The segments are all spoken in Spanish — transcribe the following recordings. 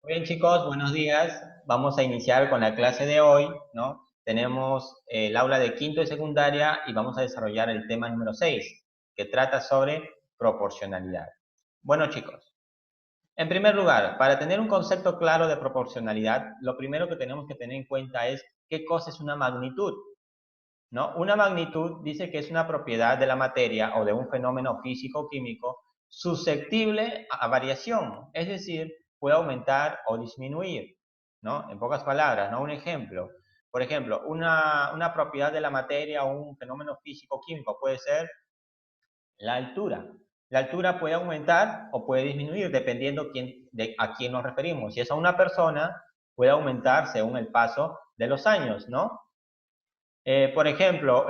Muy bien, chicos, buenos días. Vamos a iniciar con la clase de hoy, ¿no? Tenemos el aula de quinto de secundaria y vamos a desarrollar el tema número 6, que trata sobre proporcionalidad. Bueno, chicos, en primer lugar, para tener un concepto claro de proporcionalidad, lo primero que tenemos que tener en cuenta es qué cosa es una magnitud, ¿no? Una magnitud dice que es una propiedad de la materia o de un fenómeno físico o químico susceptible a variación, es decir, puede aumentar o disminuir, ¿no? En pocas palabras, ¿no? Un ejemplo. Por ejemplo, una propiedad de la materia o un fenómeno físico o químico puede ser la altura. La altura puede aumentar o puede disminuir dependiendo a quién nos referimos. Si es a una persona, puede aumentar según el paso de los años, ¿no? Por ejemplo,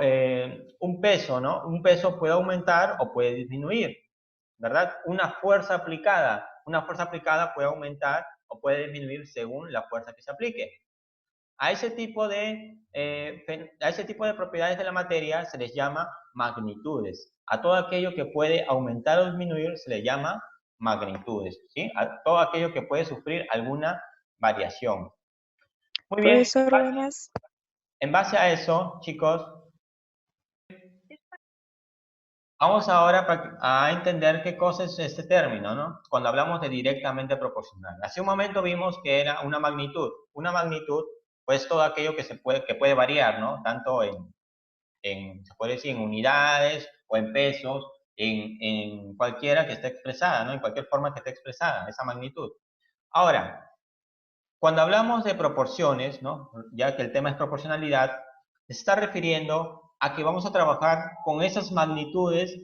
un peso, ¿no? Un peso puede aumentar o puede disminuir, ¿verdad? Una fuerza aplicada puede aumentar o puede disminuir según la fuerza que se aplique. A ese tipo de propiedades de la materia se les llama magnitudes. A todo aquello que puede aumentar o disminuir se le llama magnitudes, ¿sí? A todo aquello que puede sufrir alguna variación. Muy bien, Profesor, buenas. en base a eso, chicos, vamos ahora a entender qué cosa es este término, ¿no? Cuando hablamos de directamente proporcional. Hace un momento vimos que era una magnitud. Una magnitud, pues todo aquello que puede variar, ¿no? Tanto se puede decir en unidades o en pesos, en cualquiera que esté expresada, ¿no? En cualquier forma que esté expresada, esa magnitud. Ahora, cuando hablamos de proporciones, ¿no? Ya que el tema es proporcionalidad, se está refiriendo a que vamos a trabajar con esas magnitudes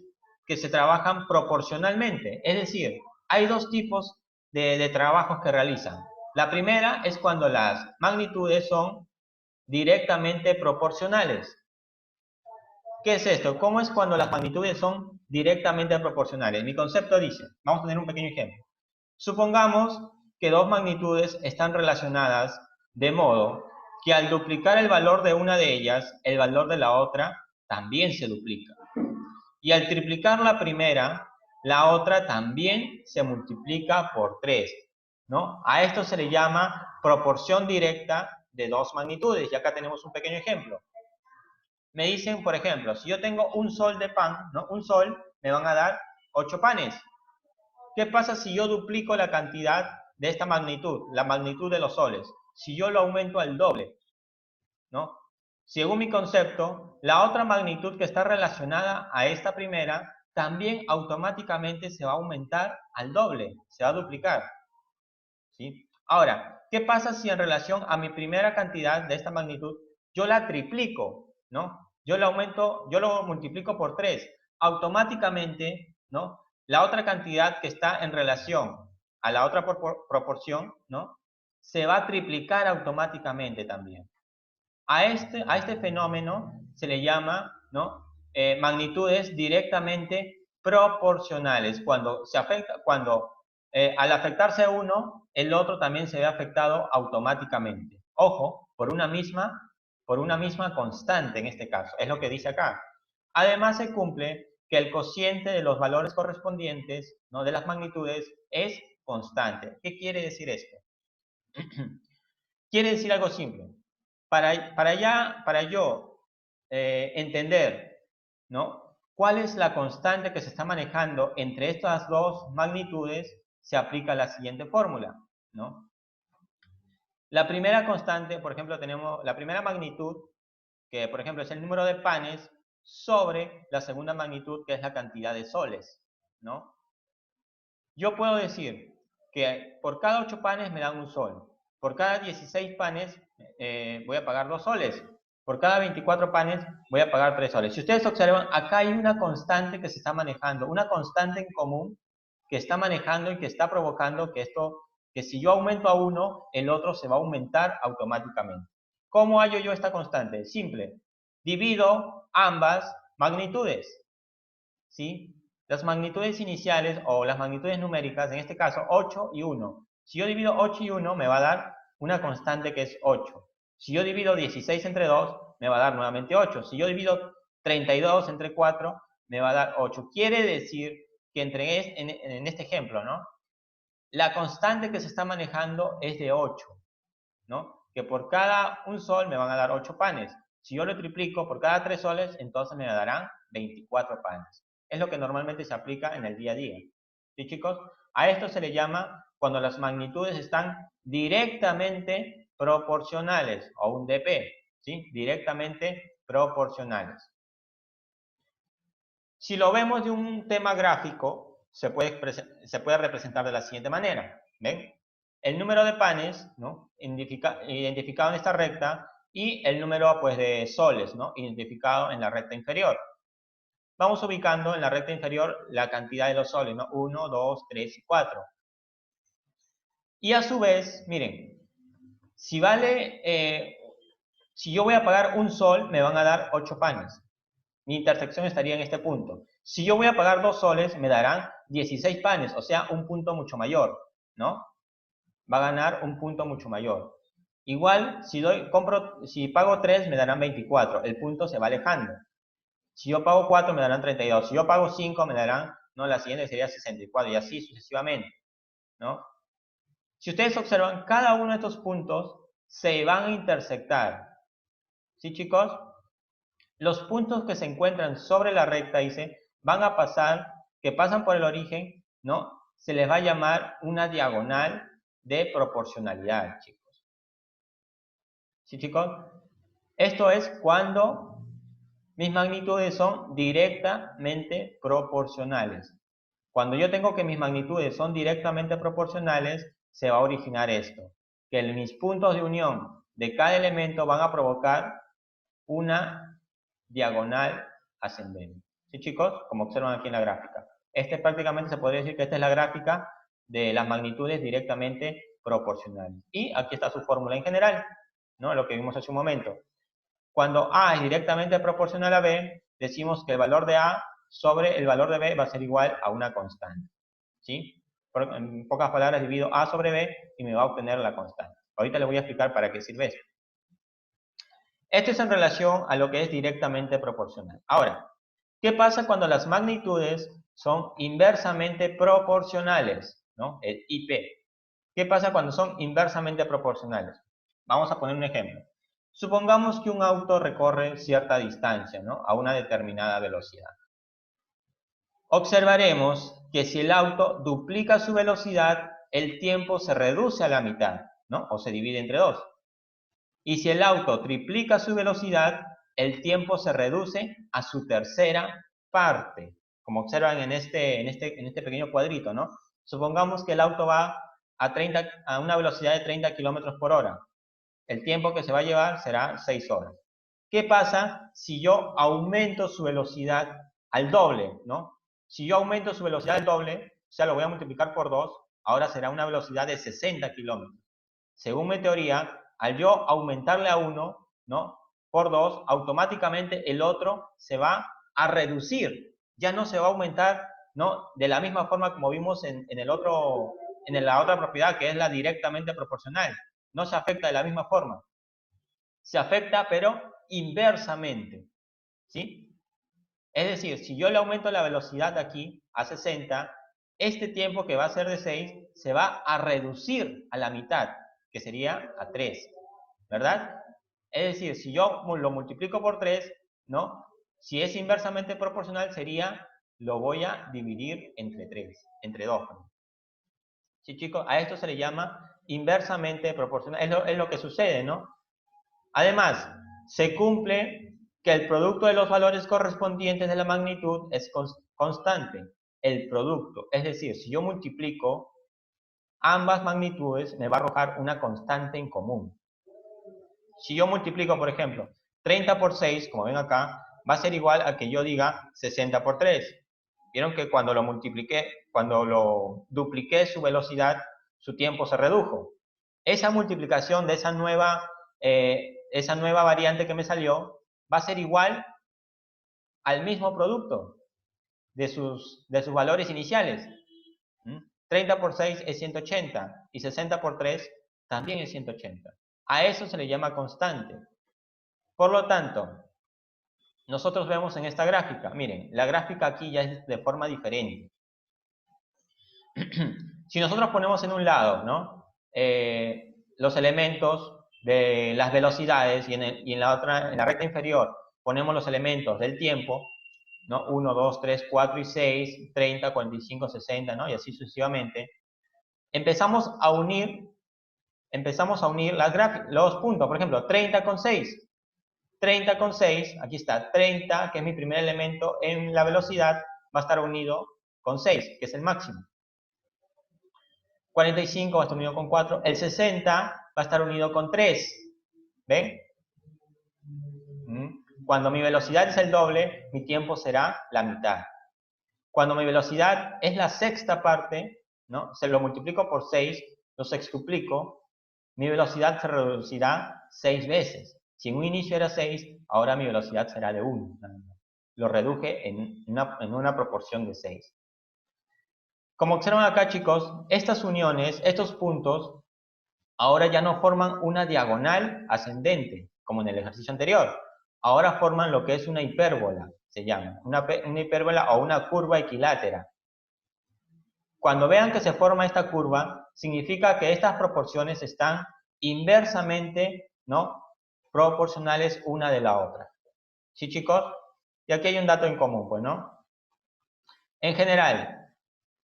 que se trabajan proporcionalmente. Es decir, hay dos tipos de trabajos que realizan. La primera es cuando las magnitudes son directamente proporcionales. ¿Qué es esto? ¿Cómo es cuando las magnitudes son directamente proporcionales? Mi concepto dice, vamos a tener un pequeño ejemplo. Supongamos que dos magnitudes están relacionadas de modo que al duplicar el valor de una de ellas, el valor de la otra también se duplica. Y al triplicar la primera, la otra también se multiplica por 3, ¿no? A esto se le llama proporción directa de dos magnitudes. Y acá tenemos un pequeño ejemplo. Me dicen, por ejemplo, si yo tengo un sol de pan, ¿no? Un sol, me van a dar 8 panes. ¿Qué pasa si yo duplico la cantidad de esta magnitud, la magnitud de los soles? Si yo lo aumento al doble, ¿no? Según mi concepto, la otra magnitud que está relacionada a esta primera también automáticamente se va a aumentar al doble, se va a duplicar, ¿sí? Ahora, ¿qué pasa si en relación a mi primera cantidad de esta magnitud yo la triplico, ¿no? Yo lo multiplico por 3. Automáticamente, ¿no? La otra cantidad que está en relación a la otra proporción, ¿no? Se va a triplicar automáticamente también. A este fenómeno se le llama, ¿no? Magnitudes directamente proporcionales. Cuando al afectarse uno, el otro también se ve afectado automáticamente. Ojo, por una misma constante en este caso, es lo que dice acá. Además se cumple que el cociente de los valores correspondientes, ¿no? De las magnitudes es constante. ¿Qué quiere decir esto? Quiere decir algo simple. Para yo entender, ¿no? ¿Cuál es la constante que se está manejando entre estas dos magnitudes? Se aplica la siguiente fórmula, ¿no? La primera constante, por ejemplo, tenemos la primera magnitud, que por ejemplo es el número de panes, sobre la segunda magnitud, que es la cantidad de soles, ¿no? Yo puedo decir que por cada 8 panes me dan un sol. Por cada 16 panes voy a pagar 2 soles. Por cada 24 panes voy a pagar 3 soles. Si ustedes observan, acá hay una constante que se está manejando, una constante en común que está manejando y que está provocando que si yo aumento a uno, el otro se va a aumentar automáticamente. ¿Cómo hallo yo esta constante? Simple. Divido ambas magnitudes, ¿sí? Las magnitudes iniciales o las magnitudes numéricas, en este caso 8 y 1. Si yo divido 8 y 1, me va a dar una constante que es 8. Si yo divido 16 entre 2, me va a dar nuevamente 8. Si yo divido 32 entre 4, me va a dar 8. Quiere decir que en este ejemplo, ¿no? La constante que se está manejando es de 8, ¿no? Que por cada un sol me van a dar 8 panes. Si yo lo triplico por cada 3 soles, entonces me darán 24 panes. Es lo que normalmente se aplica en el día a día. ¿Sí, chicos? A esto se le llama cuando las magnitudes están directamente proporcionales, o un DP, ¿sí? Directamente proporcionales. Si lo vemos de un tema gráfico, se puede representar de la siguiente manera. ¿Ven? El número de panes, ¿no? Identificado en esta recta, y el número, pues, de soles, ¿no? Identificado en la recta inferior. Vamos ubicando en la recta inferior la cantidad de los soles, ¿no? 1, 2, 3 y 4. Y a su vez, miren, si yo voy a pagar un sol, me van a dar 8 panes. Mi intersección estaría en este punto. Si yo voy a pagar 2 soles, me darán 16 panes, o sea, un punto mucho mayor, ¿no? Va a ganar un punto mucho mayor. Igual, si pago 3, me darán 24. El punto se va alejando. Si yo pago 4, me darán 32. Si yo pago 5, me darán, ¿no? La siguiente sería 64 y así sucesivamente, ¿no? Si ustedes observan, cada uno de estos puntos se van a intersectar. ¿Sí, chicos? Los puntos que se encuentran sobre la recta, dice, que pasan por el origen, ¿no? Se les va a llamar una diagonal de proporcionalidad, chicos. ¿Sí, chicos? Esto es cuando mis magnitudes son directamente proporcionales. Cuando yo tengo que mis magnitudes son directamente proporcionales, se va a originar esto, que mis puntos de unión de cada elemento van a provocar una diagonal ascendente. ¿Sí, chicos? Como observan aquí en la gráfica. Prácticamente se podría decir que esta es la gráfica de las magnitudes directamente proporcionales. Y aquí está su fórmula en general, ¿no? Lo que vimos hace un momento. Cuando A es directamente proporcional a B, decimos que el valor de A sobre el valor de B va a ser igual a una constante. ¿Sí? En pocas palabras, divido A sobre B y me va a obtener la constante. Ahorita les voy a explicar para qué sirve esto. Esto es en relación a lo que es directamente proporcional. Ahora, ¿qué pasa cuando las magnitudes son inversamente proporcionales? ¿No? El IP. ¿Qué pasa cuando son inversamente proporcionales? Vamos a poner un ejemplo. Supongamos que un auto recorre cierta distancia, ¿no? A una determinada velocidad. Observaremos que si el auto duplica su velocidad, el tiempo se reduce a la mitad, ¿no? O se divide entre 2. Y si el auto triplica su velocidad, el tiempo se reduce a su tercera parte. Como observan en este pequeño cuadrito, ¿no? Supongamos que el auto va a una velocidad de 30 kilómetros por hora. El tiempo que se va a llevar será 6 horas. ¿Qué pasa si yo aumento su velocidad al doble, ¿no? Si yo aumento su velocidad al doble, o sea, lo voy a multiplicar por 2, ahora será una velocidad de 60 kilómetros. Según mi teoría, al yo aumentarle a 1, ¿no? Por 2, automáticamente el otro se va a reducir. Ya no se va a aumentar, ¿no? De la misma forma como vimos en la otra propiedad, que es la directamente proporcional. No se afecta de la misma forma. Se afecta, pero inversamente, ¿sí? Es decir, si yo le aumento la velocidad aquí a 60, este tiempo que va a ser de 6 se va a reducir a la mitad, que sería a 3, ¿verdad? Es decir, si yo lo multiplico por 3, ¿no? Si es inversamente proporcional sería, lo voy a dividir entre 3, entre 2. ¿Sí, chicos? A esto se le llama inversamente proporcional. Es lo que sucede, ¿no? Además, se cumple que el producto de los valores correspondientes de la magnitud es constante. El producto, es decir, si yo multiplico ambas magnitudes, me va a arrojar una constante en común. Si yo multiplico, por ejemplo, 30 por 6, como ven acá, va a ser igual a que yo diga 60 por 3. Vieron que cuando lo dupliqué su velocidad, su tiempo se redujo. Esa multiplicación de esa nueva variante que me salió va a ser igual al mismo producto de sus valores iniciales. 30 por 6 es 180 y 60 por 3 también es 180. A eso se le llama constante. Por lo tanto, nosotros vemos en esta gráfica, miren, la gráfica aquí ya es de forma diferente. Si nosotros ponemos en un lado, ¿no? Los elementos de las velocidades y en la otra, en la recta inferior, ponemos los elementos del tiempo, ¿no? 1, 2, 3, 4 y 6, 30, 45, 60, ¿no? Y así sucesivamente. Empezamos a unir los puntos. Por ejemplo, 30 con 6. 30 con 6, aquí está, 30, que es mi primer elemento en la velocidad, va a estar unido con 6, que es el máximo. 45 va a estar unido con 4. El 60 va a estar unido con 3. ¿Ven? Cuando mi velocidad es el doble, mi tiempo será la mitad. Cuando mi velocidad es la sexta parte, ¿no? Se lo multiplico por 6, lo sextuplico, mi velocidad se reducirá 6 veces. Si en un inicio era 6, ahora mi velocidad será de 1. Lo reduje en una proporción de 6. Como observan acá, chicos, estas uniones, estos puntos, ahora ya no forman una diagonal ascendente, como en el ejercicio anterior. Ahora forman lo que es una hipérbola, se llama. Una hipérbola o una curva equilátera. Cuando vean que se forma esta curva, significa que estas proporciones están inversamente, ¿no?, proporcionales una de la otra. ¿Sí, chicos? Y aquí hay un dato en común, pues, ¿no? En general,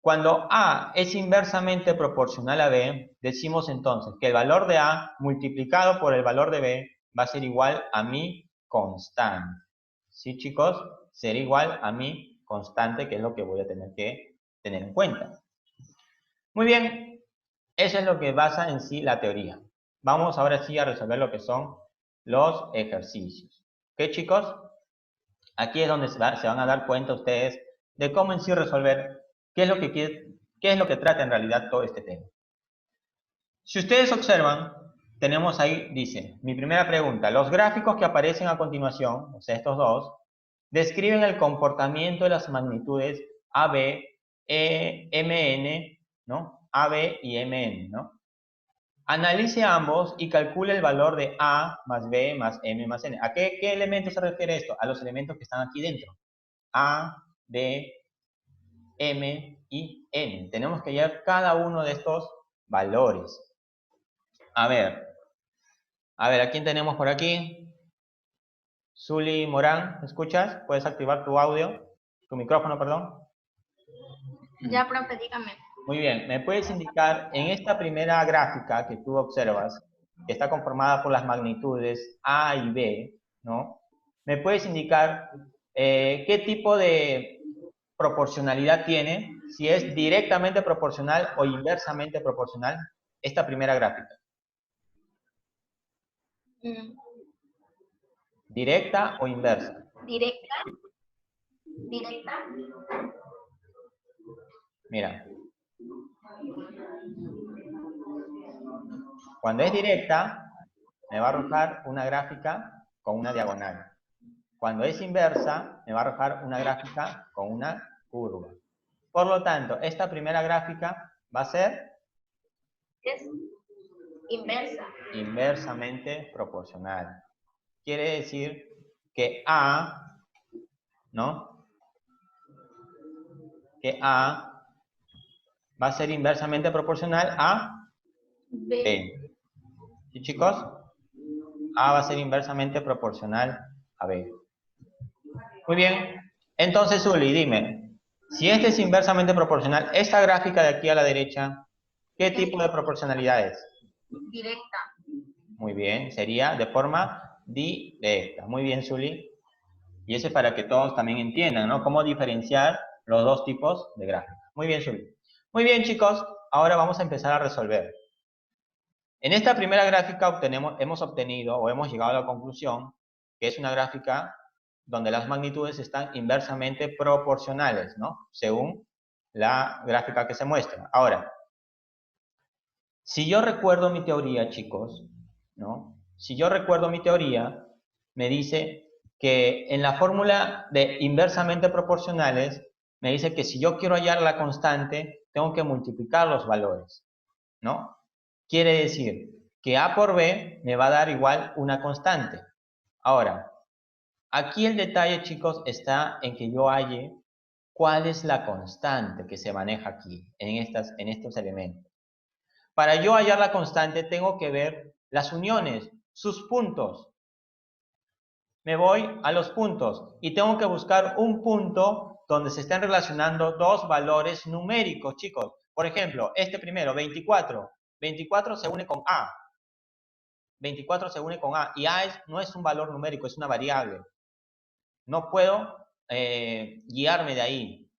cuando A es inversamente proporcional a B, decimos entonces que el valor de A multiplicado por el valor de B va a ser igual a mi constante. ¿Sí, chicos? Será igual a mi constante, que es lo que voy a tener que tener en cuenta. Muy bien, eso es lo que basa en sí la teoría. Vamos ahora sí a resolver lo que son los ejercicios. ¿Ok, chicos? Aquí es donde se van a dar cuenta ustedes de cómo en sí resolver qué es lo que trata en realidad todo este tema. Si ustedes observan, tenemos ahí, dice, mi primera pregunta, los gráficos que aparecen a continuación, o sea, estos dos, describen el comportamiento de las magnitudes AB, MN, ¿no? AB y MN, ¿no? Analice ambos y calcule el valor de A más B más M más N. ¿A qué elemento se refiere esto? A los elementos que están aquí dentro. A, B, M y N. Tenemos que hallar cada uno de estos valores. A ver, ¿a quién tenemos por aquí? Zuli Morán, ¿me escuchas? ¿Puedes activar tu audio? Tu micrófono, perdón. Ya, profe, dígame. Muy bien, ¿me puedes indicar en esta primera gráfica que tú observas, que está conformada por las magnitudes A y B, ¿no? ¿Me puedes indicar qué tipo de proporcionalidad tiene, si es directamente proporcional o inversamente proporcional, esta primera gráfica? ¿Directa o inversa? Directa. Directa. Mira. Cuando es directa, me va a arrojar una gráfica con una diagonal. Cuando es inversa, me va a arrojar una gráfica con una curva. Por lo tanto, esta primera gráfica va a ser... Es inversa. Inversamente proporcional. Quiere decir que A, ¿no? Que A va a ser inversamente proporcional a B. ¿Sí, chicos? A va a ser inversamente proporcional a B. Muy bien. Entonces, Uli, dime, si este es inversamente proporcional, esta gráfica de aquí a la derecha, ¿qué tipo de proporcionalidad es? Directa. Muy bien, sería de forma directa. Muy bien, Zuli. Y eso es para que todos también entiendan, ¿no? Cómo diferenciar los dos tipos de gráficas. Muy bien, Zuli. Muy bien, chicos. Ahora vamos a empezar a resolver. En esta primera gráfica hemos obtenido o hemos llegado a la conclusión que es una gráfica donde las magnitudes están inversamente proporcionales, ¿no? Según la gráfica que se muestra. Ahora, si yo recuerdo mi teoría, chicos, ¿no? Si yo recuerdo mi teoría, me dice que en la fórmula de inversamente proporcionales, me dice que si yo quiero hallar la constante, tengo que multiplicar los valores, ¿no? Quiere decir que A por B me va a dar igual una constante. Ahora, aquí el detalle, chicos, está en que yo halle ¿Cuál es la constante que se maneja aquí, en estos elementos? Para yo hallar la constante, tengo que ver las uniones, sus puntos. Me voy a los puntos y tengo que buscar un punto donde se estén relacionando dos valores numéricos, chicos. Por ejemplo, este primero, 24. 24 se une con A. 24 se une con A. Y A no es un valor numérico, es una variable. No puedo guiarme de ahí.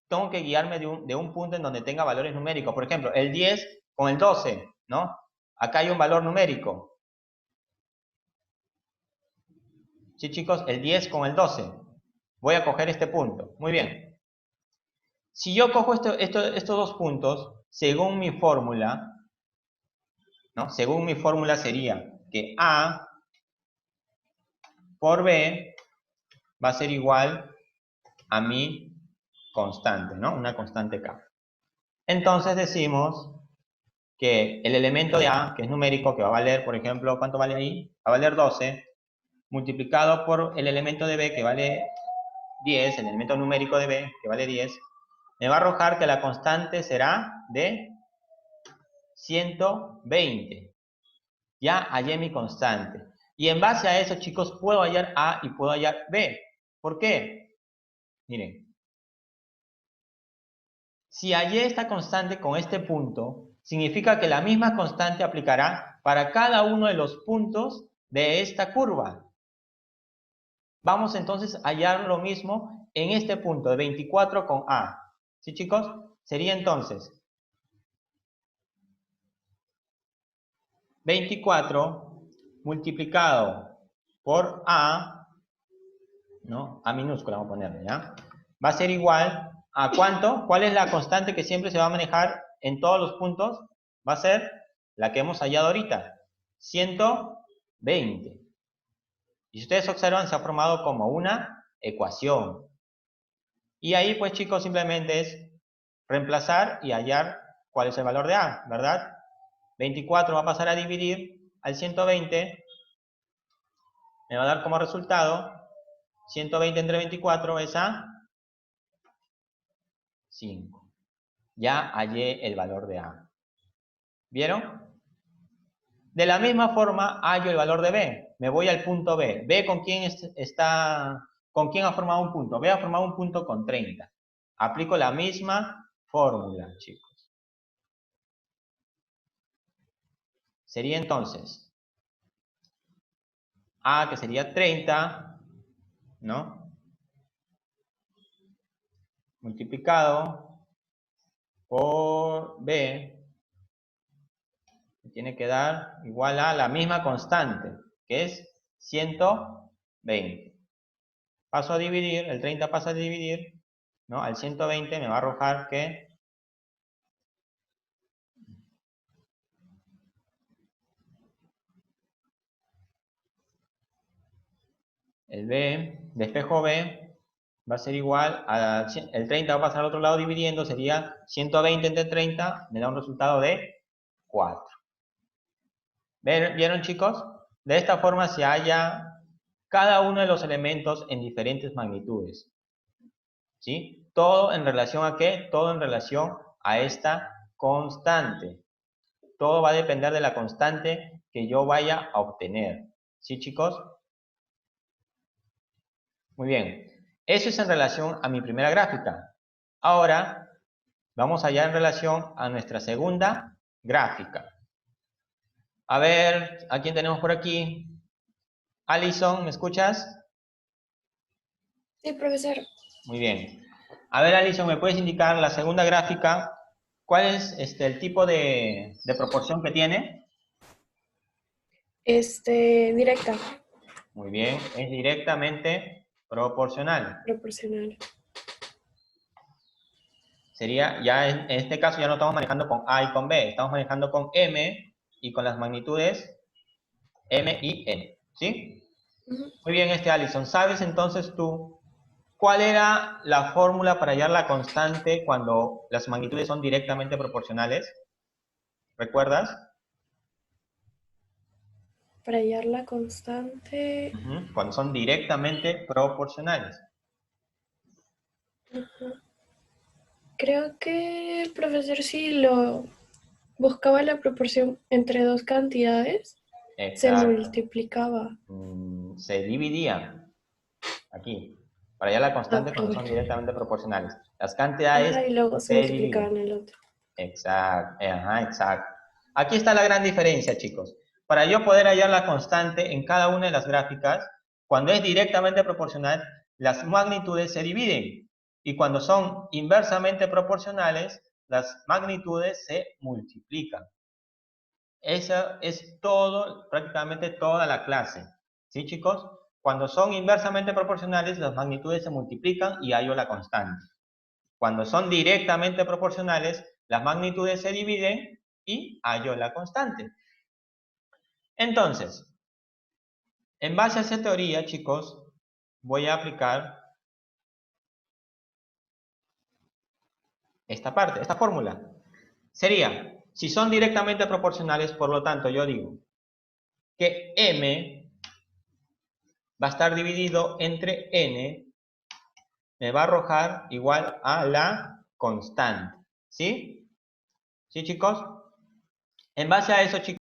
Tengo que guiarme de un punto en donde tenga valores numéricos. Por ejemplo, el 10 con el 12, ¿no? Acá hay un valor numérico. Sí, chicos, el 10 con el 12. Voy a coger este punto. Muy bien. Si yo cojo estos dos puntos, según mi fórmula, ¿no? Según mi fórmula sería que A por B va a ser igual a mi constante, ¿no? Una constante K. Entonces decimos que el elemento de A, que es numérico, que va a valer, por ejemplo, ¿cuánto vale ahí? Va a valer 12, multiplicado por el elemento de B, que vale 10, el elemento numérico de B, que vale 10, me va a arrojar que la constante será de 120. Ya hallé mi constante. Y en base a eso, chicos, puedo hallar A y puedo hallar B. ¿Por qué? Miren. Si hallé esta constante con este punto, significa que la misma constante aplicará para cada uno de los puntos de esta curva. Vamos entonces a hallar lo mismo en este punto de 24 con A. ¿Sí, chicos? Sería entonces 24 multiplicado por A, ¿no? A minúscula vamos a ponerle, ¿ya? Va a ser igual a ¿cuánto? ¿Cuál es la constante que siempre se va a manejar en todos los puntos? Va a ser la que hemos hallado ahorita, 120. Y si ustedes observan, se ha formado como una ecuación. Y ahí, pues, chicos, simplemente es reemplazar y hallar cuál es el valor de A, ¿verdad? 24 va a pasar a dividir al 120, me va a dar como resultado 120 entre 24 es A 5. Ya hallé el valor de A. ¿Vieron? De la misma forma hallo el valor de B. Me voy al punto B. B con quién ¿con quién ha formado un punto? B ha formado un punto con 30. Aplico la misma fórmula, chicos. Sería entonces A, que sería 30, ¿no? Multiplicado por B, me tiene que dar igual a la misma constante, que es 120. Paso a dividir, el 30 pasa a dividir, ¿no? Al 120 me va a arrojar que el B, de espejo B, va a ser igual a, el 30 va a pasar al otro lado dividiendo, sería 120 entre 30, me da un resultado de 4. ¿Vieron, chicos? De esta forma se halla cada uno de los elementos en diferentes magnitudes. ¿Sí? Todo en relación a ¿qué? Todo en relación a esta constante. Todo va a depender de la constante que yo vaya a obtener. ¿Sí, chicos? Muy bien. Eso es en relación a mi primera gráfica. Ahora, vamos allá en relación a nuestra segunda gráfica. A ver, ¿a quién tenemos por aquí? Alison, ¿me escuchas? Sí, profesor. Muy bien. A ver, Alison, ¿me puedes indicar la segunda gráfica? ¿Cuál es el tipo de proporción que tiene? Directa, Muy bien, es directamente proporcional. proporcional. Sería, ya en este caso ya no estamos manejando con A y con B, estamos manejando con M y con las magnitudes M y N, ¿sí? Muy bien, Alison. ¿Sabes entonces tú cuál era la fórmula para hallar la constante cuando las magnitudes son directamente proporcionales? ¿Recuerdas? Para hallar la constante. Cuando son directamente proporcionales. Creo que el profesor sí lo buscaba la proporción entre dos cantidades, se Exacto. multiplicaba. Se dividía. Aquí. Para hallar la constante cuando son Perdón. directamente proporcionales. Las cantidades Ajá, y luego se se multiplicaban dividen. el otro. Exacto. Ajá, exacto. Aquí está la gran diferencia, chicos. Para yo poder hallar la constante en cada una de las gráficas, cuando es directamente proporcional, las magnitudes se dividen. Y cuando son inversamente proporcionales, las magnitudes se multiplican. Esa es todo, prácticamente toda la clase. ¿Sí, chicos? Cuando son inversamente proporcionales, las magnitudes se multiplican y hallo la constante. Cuando son directamente proporcionales, las magnitudes se dividen y hallo la constante. Entonces, en base a esa teoría, chicos, voy a aplicar esta parte, esta fórmula. Sería, si son directamente proporcionales, por lo tanto, yo digo que M va a estar dividido entre N, me va a arrojar igual a la constante. ¿Sí? ¿Sí, chicos? En base a eso, chicos,